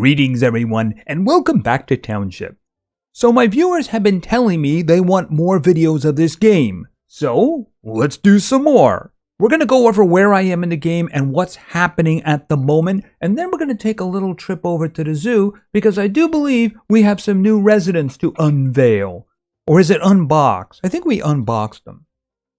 Greetings everyone, and welcome back to Township. So my viewers have been telling me they want more videos of this game, so let's do some more. We're going to go over where I am in the game and what's happening at the moment, and then we're going to take a little trip over to the zoo because I do believe we have some new residents to unveil. Or is it unbox? I think we unboxed them.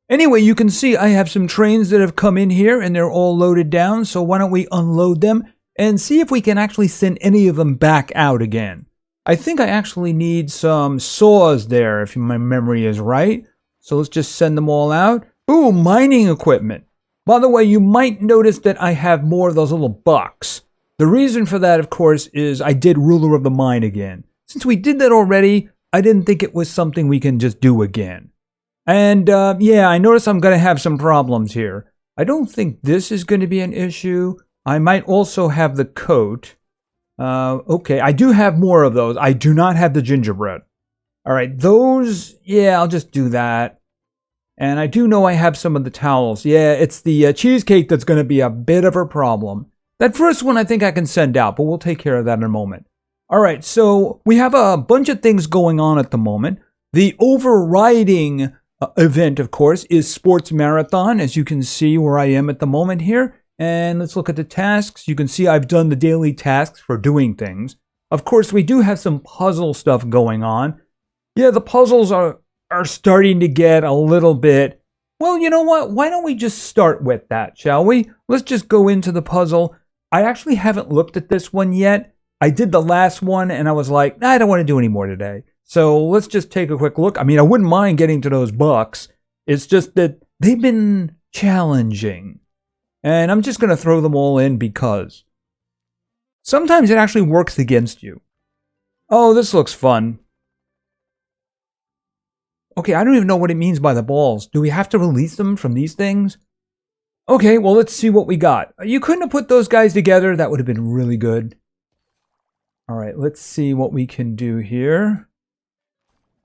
Anyway, you can see I have some trains that have come in here and they're all loaded down, so why don't we unload them and see if we can actually send any of them back out again. I think I actually need some saws there if my memory is right. So let's just send them all out. Ooh, mining equipment. By the way, you might notice that I have more of those little bucks. The reason for that, of course, is I did Ruler of the Mine again. Since we did that already, I didn't think it was something we can just do again. And yeah, I notice I'm going to have some problems here. I don't think this is going to be an issue. I might also have the coat. Okay, I do have more of those. I do not have the gingerbread. All right, those, yeah, I'll just do that. And I do know I have some of the towels. Yeah, it's the cheesecake that's going to be a bit of a problem. That first one I think I can send out, but we'll take care of that in a moment. All right, so we have a bunch of things going on at the moment. The overriding event, of course, is Sports Marathon, as you can see where I am at the moment here. And let's look at the tasks. You can see I've done the daily tasks for doing things. Of course, we do have some puzzle stuff going on. Yeah, the puzzles are starting to get a little bit... Well, you know what? Why don't we just start with that, shall we? Let's just go into the puzzle. I actually haven't looked at this one yet. I did the last one, and I was like, I don't want to do any more today. So let's just take a quick look. I mean, I wouldn't mind getting to those bucks. It's just that they've been challenging. And I'm just going to throw them all in because sometimes it actually works against you. Oh, this looks fun. Okay, I don't even know what it means by the balls. Do we have to release them from these things? Okay, well, let's see what we got. You couldn't have put those guys together. That would have been really good. All right, let's see what we can do here.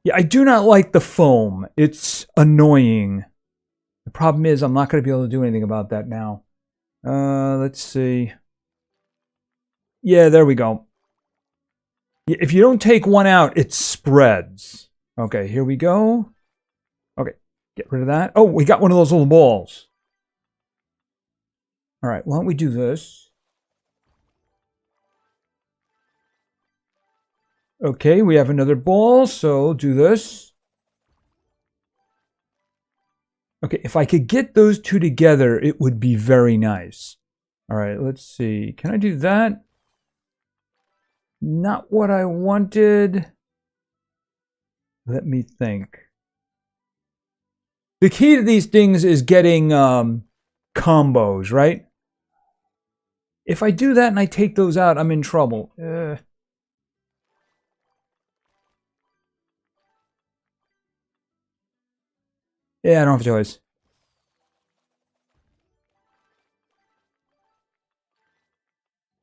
Yeah, I do not like the foam. It's annoying. The problem is I'm not going to be able to do anything about that now. Let's see. Yeah, there we go. If you don't take one out, it spreads. Okay, here we go. Okay, get rid of that. Oh, we got one of those little balls. All right, why don't we do this? Okay, we have another ball, so do this. Okay, if I could get those two together, it would be very nice. All right, let's see. Can I do that? Not what I wanted. Let me think. The key to these things is getting combos, right? If I do that and I take those out, I'm in trouble. Yeah, I don't have a choice.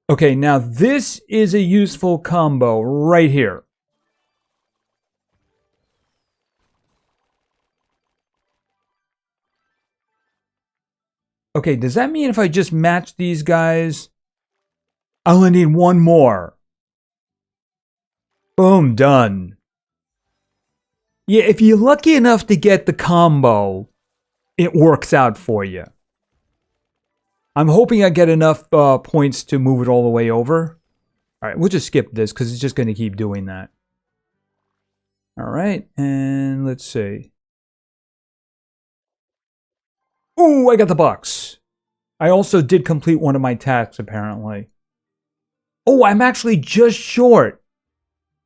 Okay, now this is a useful combo right here. Okay, does that mean if I just match these guys, I only need one more? Boom, done. Yeah, if you're lucky enough to get the combo, it works out for you. I'm hoping I get enough points to move it all the way over. All right, we'll just skip this because it's just going to keep doing that. All right, and let's see. Ooh, I got the bucks. I also did complete one of my tasks, apparently. Oh, I'm actually just short.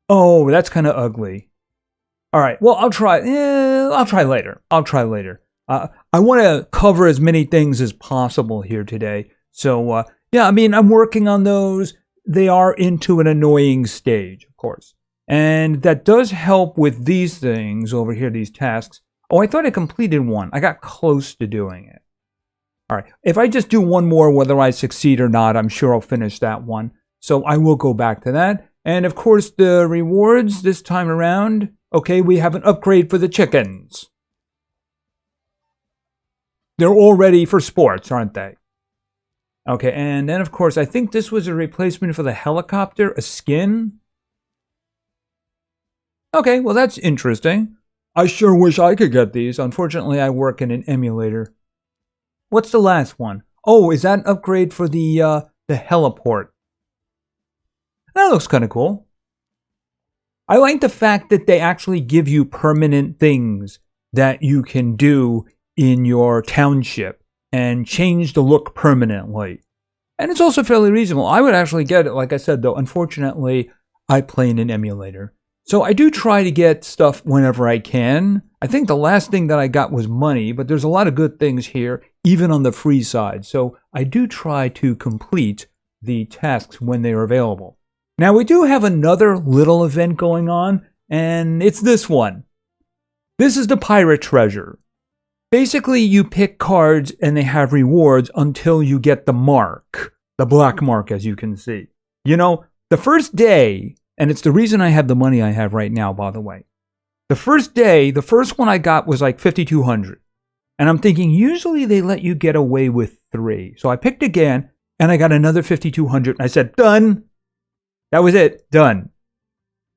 Oh, that's kind of ugly. All right, well, I'll try later. I want to cover as many things as possible here today. So, yeah, I mean, I'm working on those. They are into an annoying stage, of course. And that does help with these things over here, these tasks. Oh, I thought I completed one. I got close to doing it. All right, if I just do one more, whether I succeed or not, I'm sure I'll finish that one. So I will go back to that. And, of course, the rewards this time around. Okay, we have an upgrade for the chickens. They're all ready for sports, aren't they? Okay, and then of course, I think this was a replacement for the helicopter, a skin. Okay, well that's interesting. I sure wish I could get these. Unfortunately, I work in an emulator. What's the last one? Oh, is that an upgrade for the heliport? That looks kind of cool. I like the fact that they actually give you permanent things that you can do in your township and change the look permanently. And it's also fairly reasonable. I would actually get it, like I said, though. Unfortunately, I play in an emulator. So I do try to get stuff whenever I can. I think the last thing that I got was money, but there's a lot of good things here, even on the free side. So I do try to complete the tasks when they are available. Now, we do have another little event going on, and it's this one. This is the pirate treasure. Basically, you pick cards and they have rewards until you get the mark, the black mark, as you can see. You know, the first day, and it's the reason I have the money I have right now, by the way. The first day, the first one I got was like 5,200. And I'm thinking, usually they let you get away with 3. So I picked again, and I got another 5,200. And I said, done. That was it. Done.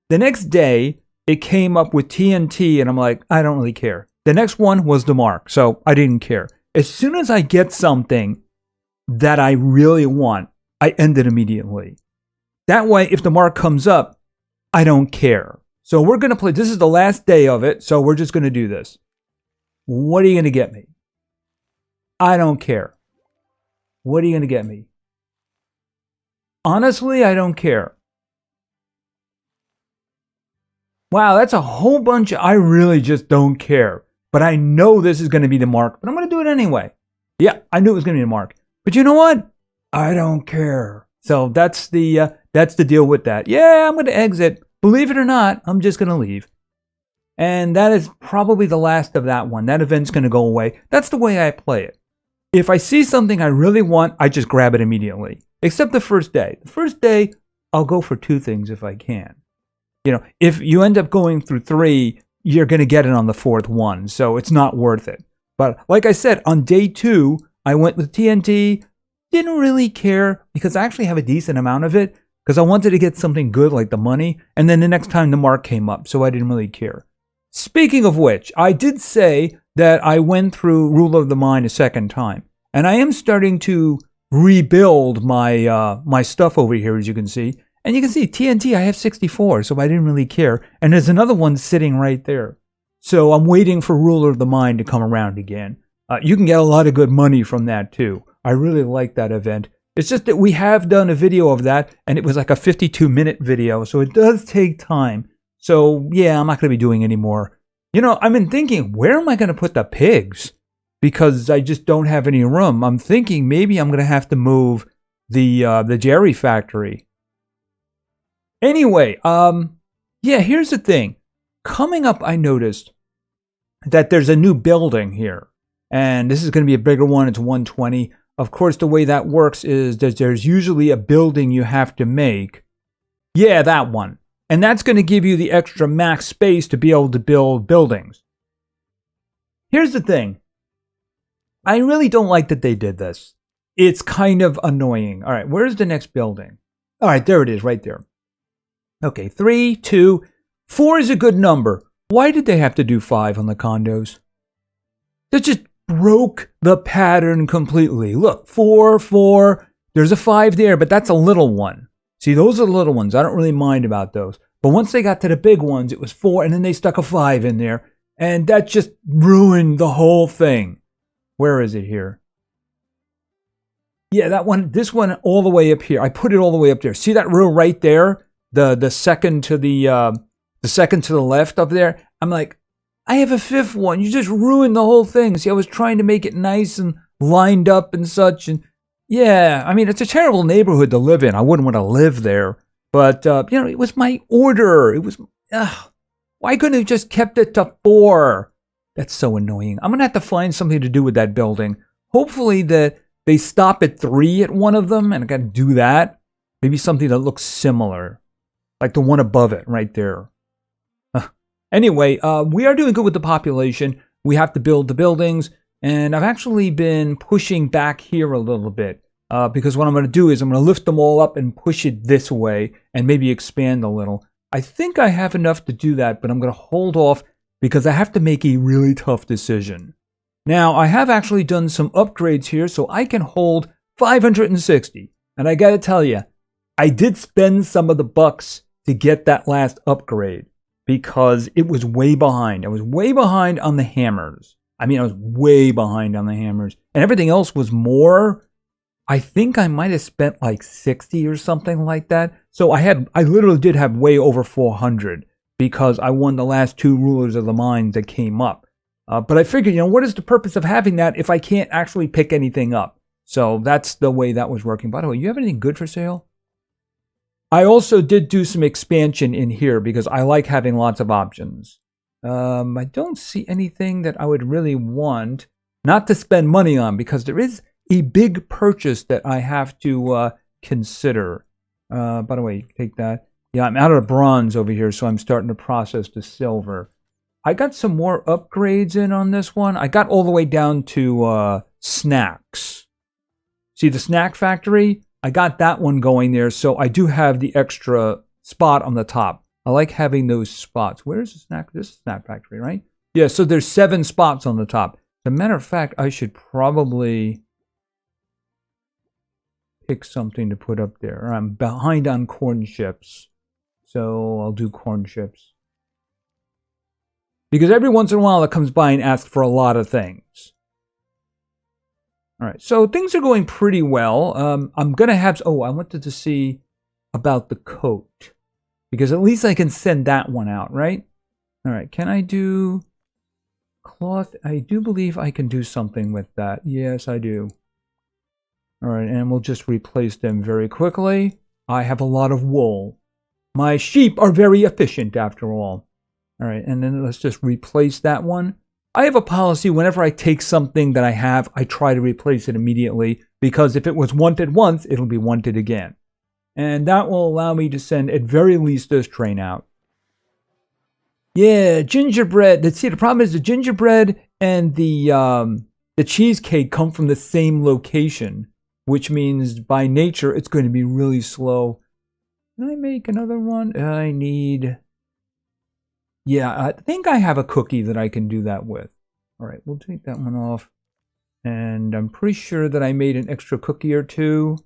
The next day, it came up with TNT, and I'm like, I don't really care. The next one was the mark, so I didn't care. As soon as I get something that I really want, I end it immediately. That way, if the mark comes up, I don't care. So we're going to play. This is the last day of it, so we're just going to do this. What are you going to get me? I don't care. What are you going to get me? Honestly, I don't care. Wow, that's a whole bunch. I really just don't care. But I know this is going to be the mark, but I'm going to do it anyway. Yeah, I knew it was going to be the mark. But you know what? I don't care. So that's the deal with that. Yeah, I'm going to exit. Believe it or not, I'm just going to leave. And that is probably the last of that one. That event's going to go away. That's the way I play it. If I see something I really want, I just grab it immediately. Except the first day. The first day, I'll go for 2 things if I can. You know, if you end up going through 3, you're going to get it on the 4th one, so it's not worth it. But like I said, on day 2, I went with TNT, didn't really care because I actually have a decent amount of it because I wanted to get something good like the money, and then the next time the mark came up, so I didn't really care. Speaking of which, I did say that I went through Rule of the Mind a second time, and I am starting to rebuild my my stuff over here, as you can see. And you can see TNT, I have 64, so I didn't really care. And there's another one sitting right there. So I'm waiting for Ruler of the Mind to come around again. You can get a lot of good money from that too. I really like that event. It's just that we have done a video of that, and it was like a 52-minute video, so it does take time. So yeah, I'm not going to be doing any more. You know, I've been thinking, where am I going to put the pigs? Because I just don't have any room. I'm thinking maybe I'm going to have to move the Jerry factory. Anyway, yeah, here's the thing. Coming up, I noticed that there's a new building here. And this is going to be a bigger one. It's 120. Of course, the way that works is that there's usually a building you have to make. Yeah, that one. And that's going to give you the extra max space to be able to build buildings. Here's the thing. I really don't like that they did this. It's kind of annoying. All right, where's the next building? All right, there it is, right there. Okay, 3, 2, 4 is a good number. Why did they have to do 5 on the condos? That just broke the pattern completely. Look, 4, 4. There's a 5 there, but that's a little one. See, those are the little ones. I don't really mind about those. But once they got to the big ones, it was 4, and then they stuck a 5 in there. And that just ruined the whole thing. Where is it here? Yeah, that one, this one all the way up here. I put it all the way up there. See that row right there? The second to the second to the left up there. I'm like, I have a 5th one. You just ruined the whole thing. See, I was trying to make it nice and lined up and such. And yeah, I mean, it's a terrible neighborhood to live in. I wouldn't want to live there. But you know, it was my order. It was. Why couldn't have just kept it to 4? That's so annoying. I'm gonna have to find something to do with that building. Hopefully that they stop at 3 at one of them, and I got to do that. Maybe something that looks similar. Like the one above it, right there. Anyway, we are doing good with the population. We have to build the buildings. And I've actually been pushing back here a little bit. because what I'm going to do is I'm going to lift them all up and push it this way and maybe expand a little. I think I have enough to do that, but I'm going to hold off because I have to make a really tough decision. Now, I have actually done some upgrades here, so I can hold 560. And I got to tell you, I did spend some of the bucks to get that last upgrade because it was way behind. I was way behind on the hammers. I was way behind on the hammers. And everything else was more. I think I might have spent like 60 or something like that. So I literally did have way over 400 because I won the last 2 rulers of the mines that came up. But I figured, what is the purpose of having that if I can't actually pick anything up? So that's the way that was working. By the way, you have anything good for sale? I also did do some expansion in here because I like having lots of options. I don't see anything that I would really want not to spend money on because there is a big purchase that I have to consider. By the way, take that. Yeah, I'm out of bronze over here, so I'm starting to process the silver. I got some more upgrades in on this one. I got all the way down to snacks. See the snack factory? I got that one going there, so I do have the extra spot on the top. I like having those spots. Where's the snack? This is snack factory, right? Yeah, so there's 7 spots on the top. As a matter of fact, I should probably pick something to put up there. I'm behind on corn chips, so I'll do corn chips. Because every once in a while it comes by and asks for a lot of things. All right, so things are going pretty well. I'm going to have... I wanted to see about the coat. Because at least I can send that one out, right? All right, can I do cloth? I do believe I can do something with that. Yes, I do. All right, and we'll just replace them very quickly. I have a lot of wool. My sheep are very efficient after all. All right, and then let's just replace that one. I have a policy whenever I take something that I have, I try to replace it immediately because if it was wanted once, it'll be wanted again. And that will allow me to send at very least this train out. Yeah, gingerbread. See, the problem is the gingerbread and the cheesecake come from the same location, which means by nature it's going to be really slow. Can I make another one? I need... Yeah, I think I have a cookie that I can do that with. All right, we'll take that one off. And I'm pretty sure that I made an extra cookie or 2.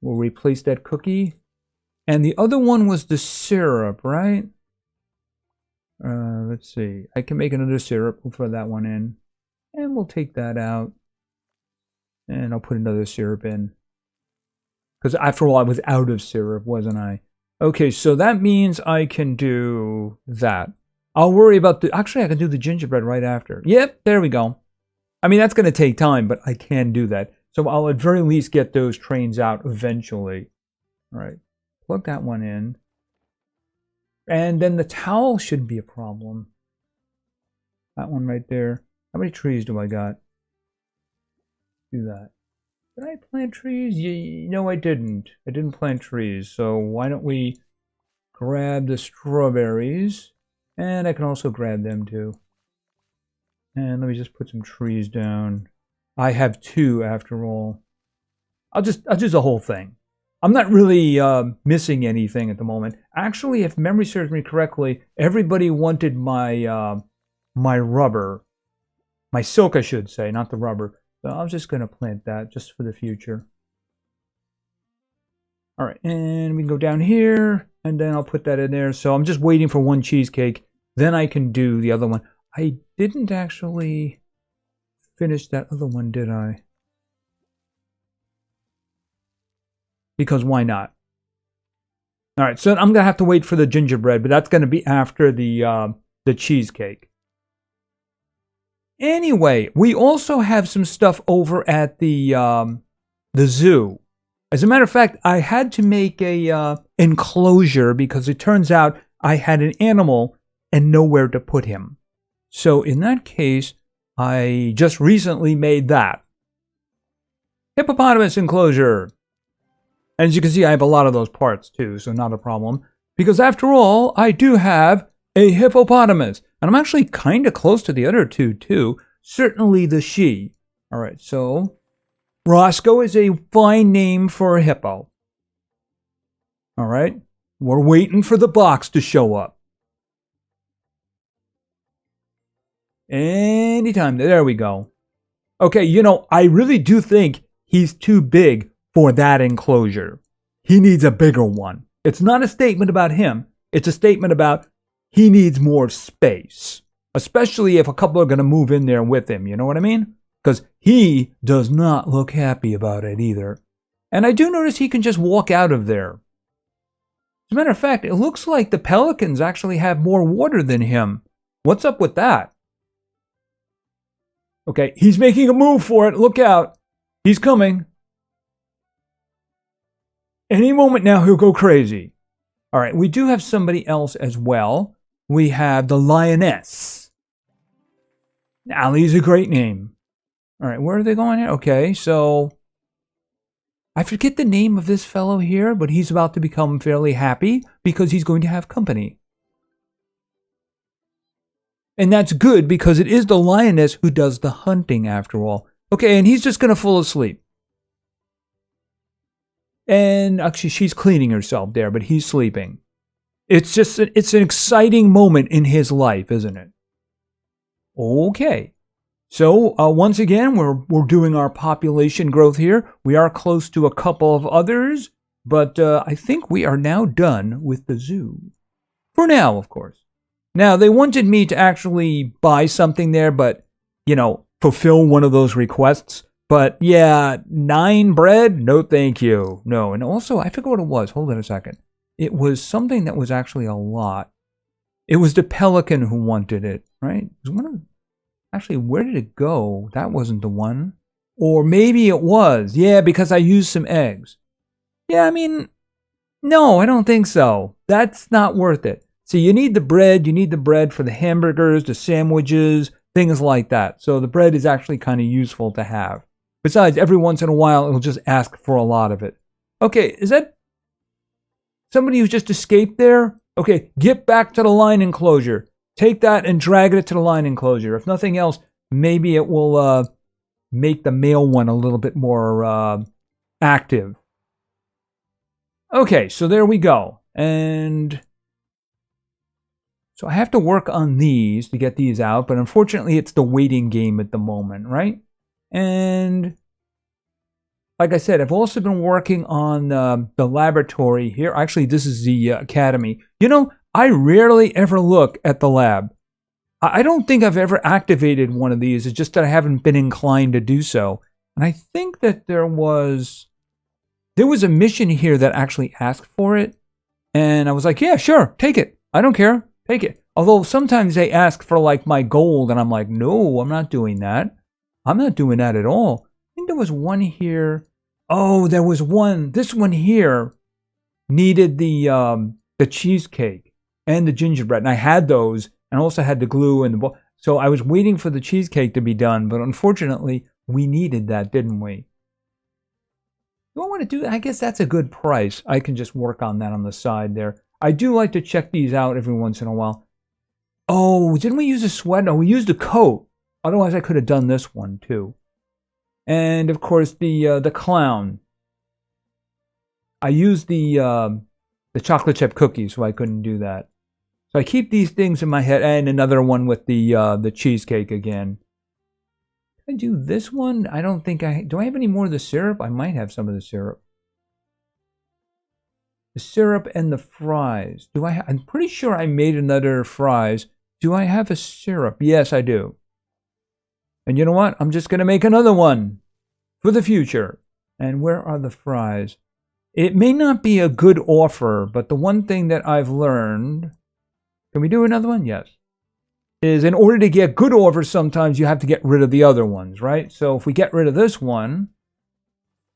We'll replace that cookie. And the other one was the syrup, right? Let's see. I can make another syrup. We'll throw that one in. And we'll take that out. And I'll put another syrup in. Because after all, I was out of syrup, wasn't I? Okay, so that means I can do that. I'll worry about the... Actually, I can do the gingerbread right after. Yep, there we go. I mean, that's going to take time, but I can do that. So I'll at very least get those trains out eventually. All right, plug that one in. And then the towel shouldn't be a problem. That one right there. How many trees do I got? Do that. Did I plant trees? No, I didn't. I didn't plant trees. So why don't we grab the strawberries? And I can also grab them too. And let me just put some trees down. I have 2 after all. I'll do the whole thing. I'm not really missing anything at the moment. Actually, if memory serves me correctly, everybody wanted my my rubber. My silk, I should say, not the rubber. So I'm just going to plant that just for the future. All right, and we can go down here, and then I'll put that in there. So I'm just waiting for one cheesecake. Then I can do the other one. I didn't actually finish that other one, did I? Because why not? All right, so I'm going to have to wait for the gingerbread, but that's going to be after the cheesecake. Anyway, we also have some stuff over at the zoo. As a matter of fact, I had to make a enclosure because it turns out I had an animal and nowhere to put him. So in that case, I just recently made that. Hippopotamus enclosure. And as you can see, I have a lot of those parts too, so not a problem. Because after all, I do have a hippopotamus. And I'm actually kind of close to the other 2 too. Certainly the she. All right, so Roscoe is a fine name for a hippo. All right. We're waiting for the box to show up. Anytime. There we go. Okay, I really do think he's too big for that enclosure. He needs a bigger one. It's not a statement about him. It's a statement about he needs more space. Especially if a couple are going to move in there with him. You know what I mean? Because he does not look happy about it either. And I do notice he can just walk out of there. As a matter of fact, it looks like the pelicans actually have more water than him. What's up with that? Okay, he's making a move for it. Look out. He's coming. Any moment now, he'll go crazy. All right, we do have somebody else as well. We have the lioness. Allie's a great name. All right, where are they going here? Okay, so I forget the name of this fellow here, but he's about to become fairly happy because he's going to have company. And that's good because it is the lioness who does the hunting after all. Okay, and he's just going to fall asleep. And actually, she's cleaning herself there, but he's sleeping. It's an exciting moment in his life, isn't it? Okay. So, once again, we're doing our population growth here. We are close to a couple of others, but I think we are now done with the zoo. For now, of course. Now, they wanted me to actually buy something there, but, fulfill one of those requests. But, yeah, 9 bread? No, thank you. No, and also, I forget what it was. Hold on a second. It was something that was actually a lot. It was the pelican who wanted it, right? It was one of... Actually, where did it go? That wasn't the one. Or maybe it was. Yeah, because I used some eggs. Yeah, I mean, no, I don't think so. That's not worth it. So you need the bread. You need the bread for the hamburgers, the sandwiches, things like that. So the bread is actually kind of useful to have. Besides, every once in a while, it'll just ask for a lot of it. Okay, is that somebody who's just escaped there? Okay, get back to the lion enclosure. Take that and drag it to the lion enclosure. If nothing else, maybe it will make the male one a little bit more active. Okay, so there we go. And so I have to work on these to get these out, but unfortunately it's the waiting game at the moment, right? And like I said, I've also been working on the laboratory here. Actually, this is the academy. I rarely ever look at the lab. I don't think I've ever activated one of these. It's just that I haven't been inclined to do so. And I think that there was a mission here that actually asked for it. And I was like, yeah, sure, take it. I don't care. Take it. Although sometimes they ask for like my gold and I'm like, no, I'm not doing that. I'm not doing that at all. I think there was one here. Oh, there was one. This one here needed the cheesecake and the gingerbread. And I had those and also had the glue and the ball. So I was waiting for the cheesecake to be done. But unfortunately, we needed that, didn't we? Do I want to do that? I guess that's a good price. I can just work on that on the side there. I do like to check these out every once in a while. Oh, didn't we use a sweat? No, we used a coat. Otherwise, I could have done this one too. And of course, the clown. I used the chocolate chip cookies, so I couldn't do that. So I keep these things in my head, and another one with the cheesecake again. Can I do this one? I don't think do I have any more of the syrup? I might have some of the syrup. The syrup and the fries. I'm pretty sure I made another fries. Do I have a syrup? Yes, I do. And you know what? I'm just going to make another one for the future. And where are the fries? It may not be a good offer, but the one thing that I've learned... Can we do another one? Yes. Is in order to get good offers, sometimes you have to get rid of the other ones, right? So if we get rid of this one,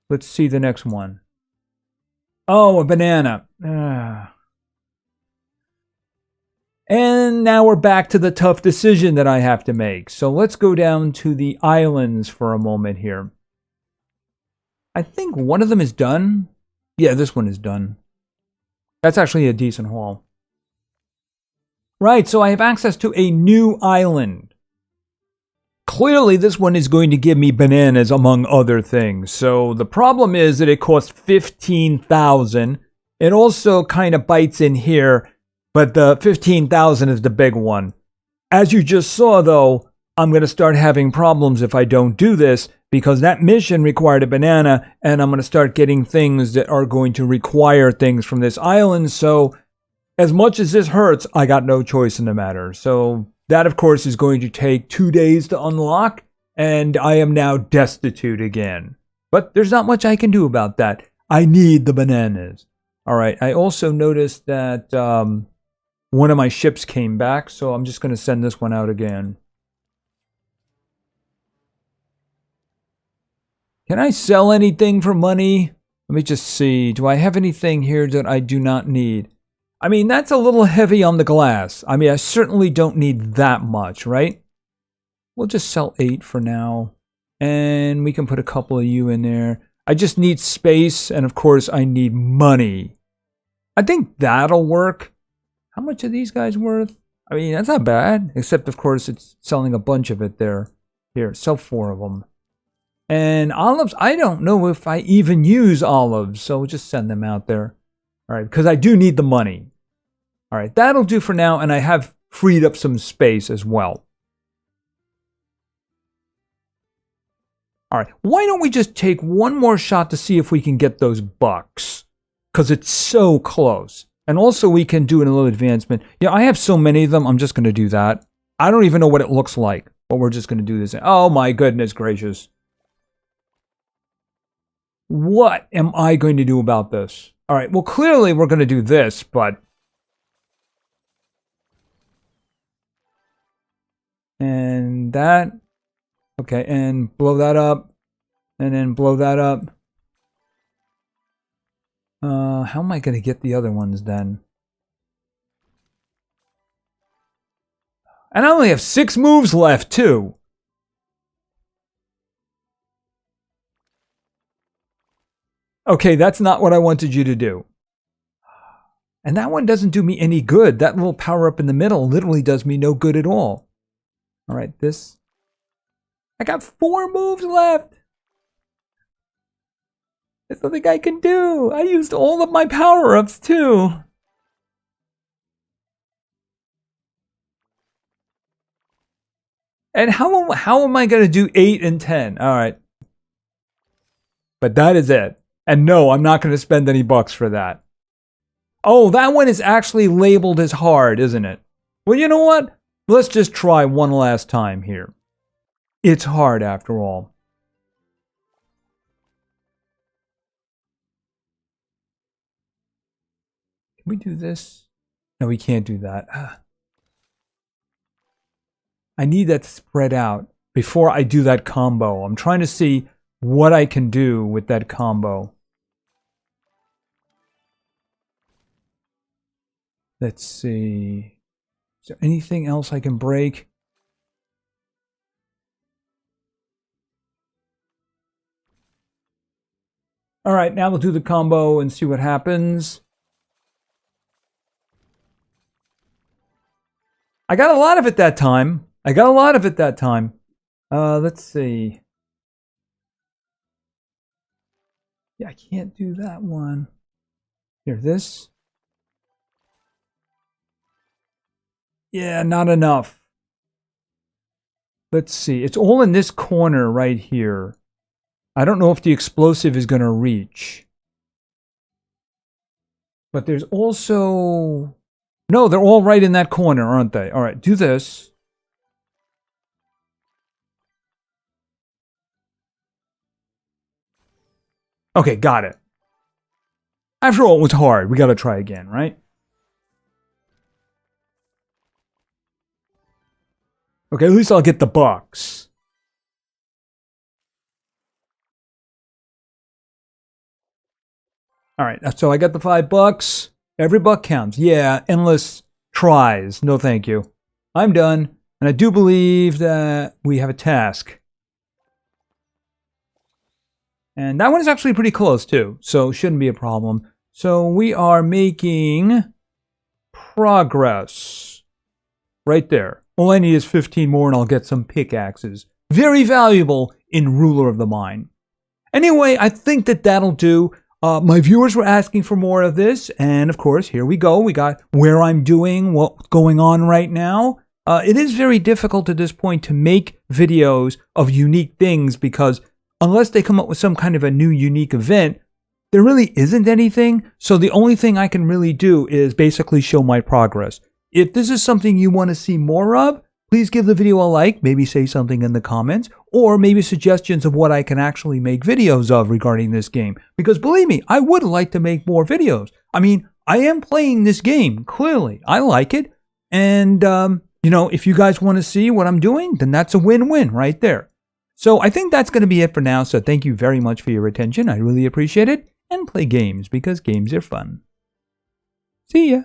let's see the next one. Oh, a banana. And now we're back to the tough decision that I have to make. So let's go down to the islands for a moment here. I think one of them is done. Yeah, this one is done. That's actually a decent haul. Right, so I have access to a new island. Clearly, this one is going to give me bananas, among other things. So the problem is that it costs 15,000. It also kind of bites in here, but the 15,000 is the big one. As you just saw, though, I'm going to start having problems if I don't do this, because that mission required a banana, and I'm going to start getting things that are going to require things from this island. So as much as this hurts, I got no choice in the matter. So that, of course, is going to take 2 days to unlock, and I am now destitute again. But there's not much I can do about that. I need the bananas. All right, I also noticed that one of my ships came back, so I'm just going to send this one out again. Can I sell anything for money? Let me just see. Do I have anything here that I do not need? I mean, that's a little heavy on the glass. I mean, I certainly don't need that much, right? We'll just sell 8 for now. And we can put a couple of you in there. I just need space, and of course, I need money. I think that'll work. How much are these guys worth? I mean, that's not bad. Except, of course, it's selling a bunch of it there. Here, sell 4 of them. And olives, I don't know if I even use olives, so we'll just send them out there. All right, because I do need the money. All right, that'll do for now, and I have freed up some space as well. All right, why don't we just take one more shot to see if we can get those bucks? Because it's so close. And also we can do a little advancement. Yeah, I have so many of them, I'm just going to do that. I don't even know what it looks like, but we're just going to do this. Oh my goodness gracious. What am I going to do about this? All right, well, clearly we're going to do this, but... And that... Okay, and blow that up. And then blow that up. How am I going to get the other ones then? And I only have 6 moves left, too. Okay, that's not what I wanted you to do. And that one doesn't do me any good. That little power up in the middle literally does me no good at all. All right, this. I got 4 moves left. There's nothing I can do. I used all of my power-ups too. And how am I going to do 8 and 10? All right. But that is it. And no, I'm not going to spend any bucks for that. Oh, that one is actually labeled as hard, isn't it? Well, you know what? Let's just try one last time here. It's hard after all. Can we do this? No, we can't do that. I need that spread out before I do that combo. I'm trying to see what I can do with that combo. Let's see. Is there anything else I can break? All right, now we'll do the combo and see what happens. I got a lot of it that time. Let's see. Yeah, I can't do that one. Here, this. Yeah, not enough. Let's see. It's all in this corner right here. I don't know if the explosive is going to reach. But there's also... No, they're all right in that corner, aren't they? All right, do this. Okay, got it. After all, it was hard. We got to try again, right? Okay, at least I'll get the bucks. All right, so I got the $5. Every buck counts. Yeah, endless tries. No, thank you. I'm done. And I do believe that we have a task. And that one is actually pretty close, too. So shouldn't be a problem. So we are making progress. Right there. All I need is 15 more and I'll get some pickaxes. very valuable in Ruler of the Mind. Anyway, I think that that'll do. My viewers were asking for more of this, and of course, here we go. We got where I'm doing, what's going on right now. It is very difficult at this point to make videos of unique things because unless they come up with some kind of a new unique event, there really isn't anything. So the only thing I can really do is basically show my progress. If this is something you want to see more of, please give the video a like, maybe say something in the comments, or maybe suggestions of what I can actually make videos of regarding this game. Because believe me, I would like to make more videos. I mean, I am playing this game, clearly. I like it. And, if you guys want to see what I'm doing, then that's a win-win right there. So I think that's going to be it for now. So thank you very much for your attention. I really appreciate it. And play games because games are fun. See ya.